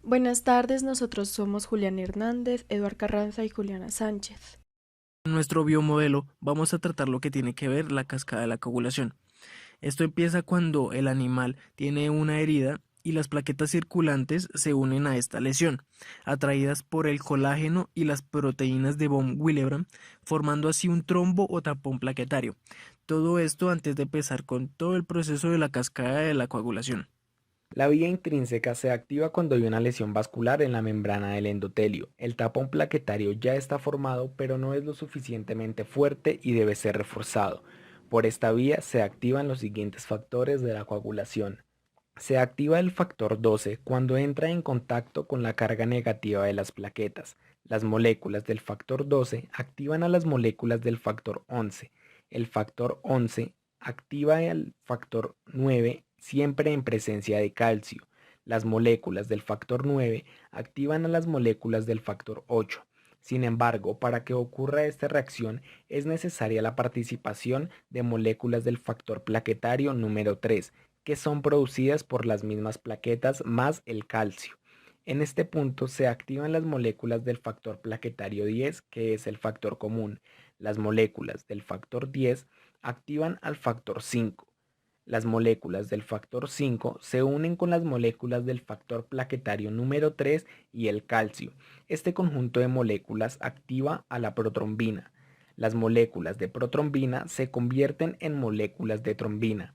Buenas tardes, nosotros somos Julián Hernández, Eduard Carranza y Juliana Sánchez. En nuestro biomodelo vamos a tratar lo que tiene que ver la cascada de la coagulación. Esto empieza cuando el animal tiene una herida y las plaquetas circulantes se unen a esta lesión, atraídas por el colágeno y las proteínas de von Willebrand, formando así un trombo o tapón plaquetario. Todo esto antes de empezar con todo el proceso de la cascada de la coagulación. La vía intrínseca se activa cuando hay una lesión vascular en la membrana del endotelio. El tapón plaquetario ya está formado, pero no es lo suficientemente fuerte y debe ser reforzado. Por esta vía se activan los siguientes factores de la coagulación. Se activa el factor 12 cuando entra en contacto con la carga negativa de las plaquetas. Las moléculas del factor 12 activan a las moléculas del factor 11. El factor 11 activa al factor 9 siempre en presencia de calcio. Las moléculas del factor 9 activan a las moléculas del factor 8. Sin embargo, para que ocurra esta reacción es necesaria la participación de moléculas del factor plaquetario número 3, que son producidas por las mismas plaquetas más el calcio. En este punto se activan las moléculas del factor plaquetario 10, que es el factor común. Las moléculas del factor 10 activan al factor 5. Las moléculas del factor 5 se unen con las moléculas del factor plaquetario número 3 y el calcio. Este conjunto de moléculas activa a la protrombina. Las moléculas de protrombina se convierten en moléculas de trombina.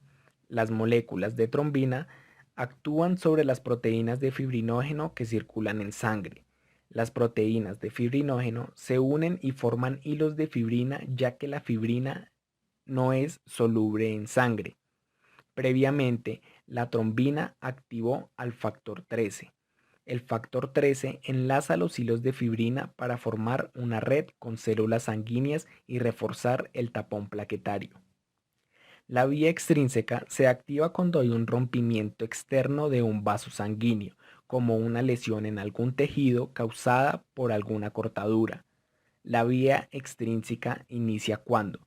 Las moléculas de trombina actúan sobre las proteínas de fibrinógeno que circulan en sangre. Las proteínas de fibrinógeno se unen y forman hilos de fibrina, ya que la fibrina no es soluble en sangre. Previamente, la trombina activó al factor 13. El factor 13 enlaza los hilos de fibrina para formar una red con células sanguíneas y reforzar el tapón plaquetario. La vía extrínseca se activa cuando hay un rompimiento externo de un vaso sanguíneo, como una lesión en algún tejido causada por alguna cortadura. La vía extrínseca inicia cuando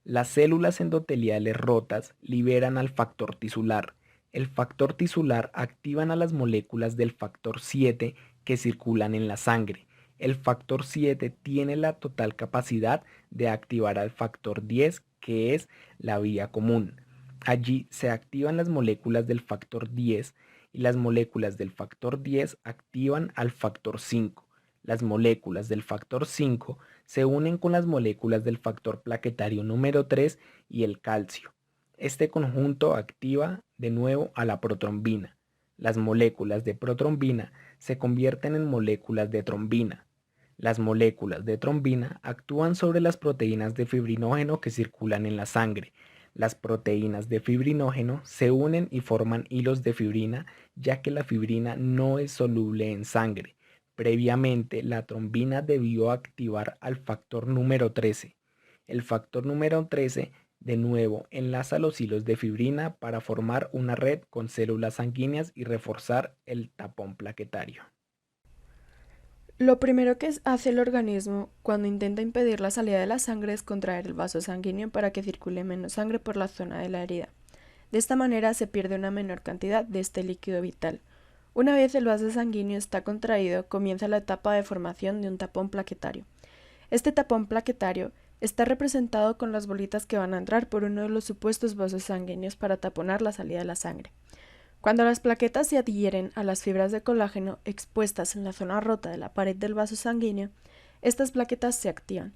las células endoteliales rotas liberan al factor tisular. El factor tisular activan a las moléculas del factor 7 que circulan en la sangre. El factor 7 tiene la total capacidad de activar al factor 10, que es la vía común. Allí se activan las moléculas del factor 10 y las moléculas del factor 10 activan al factor 5. Las moléculas del factor 5 se unen con las moléculas del factor plaquetario número 3 y el calcio. Este conjunto activa de nuevo a la protrombina. Las moléculas de protrombina se convierten en moléculas de trombina. Las moléculas de trombina actúan sobre las proteínas de fibrinógeno que circulan en la sangre. Las proteínas de fibrinógeno se unen y forman hilos de fibrina, ya que la fibrina no es soluble en sangre. Previamente, la trombina debió activar al factor número 13. El factor número 13 de nuevo enlaza los hilos de fibrina para formar una red con células sanguíneas y reforzar el tapón plaquetario. Lo primero que hace el organismo cuando intenta impedir la salida de la sangre es contraer el vaso sanguíneo para que circule menos sangre por la zona de la herida. De esta manera se pierde una menor cantidad de este líquido vital. Una vez el vaso sanguíneo está contraído, comienza la etapa de formación de un tapón plaquetario. Este tapón plaquetario está representado con las bolitas que van a entrar por uno de los supuestos vasos sanguíneos para taponar la salida de la sangre. Cuando las plaquetas se adhieren a las fibras de colágeno expuestas en la zona rota de la pared del vaso sanguíneo, estas plaquetas se activan.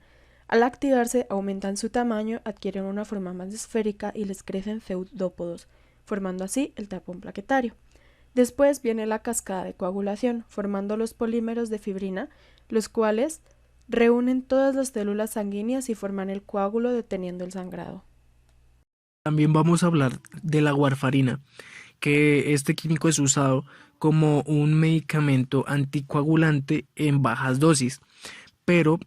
Al activarse, aumentan su tamaño, adquieren una forma más esférica y les crecen pseudópodos, formando así el tapón plaquetario. Después viene la cascada de coagulación, formando los polímeros de fibrina, los cuales reúnen todas las células sanguíneas y forman el coágulo deteniendo el sangrado. También vamos a hablar de la warfarina, que este químico es usado como un medicamento anticoagulante en bajas dosis, pero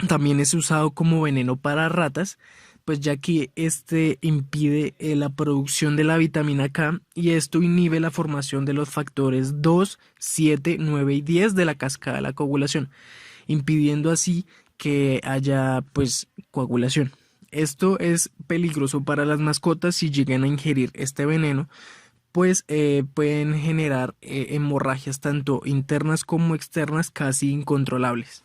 también es usado como veneno para ratas, pues ya que este impide la producción de la vitamina K y esto inhibe la formación de los factores 2, 7, 9 y 10 de la cascada de la coagulación, impidiendo así que haya pues coagulación. Esto es peligroso para las mascotas si llegan a ingerir este veneno, pues pueden generar hemorragias tanto internas como externas casi incontrolables.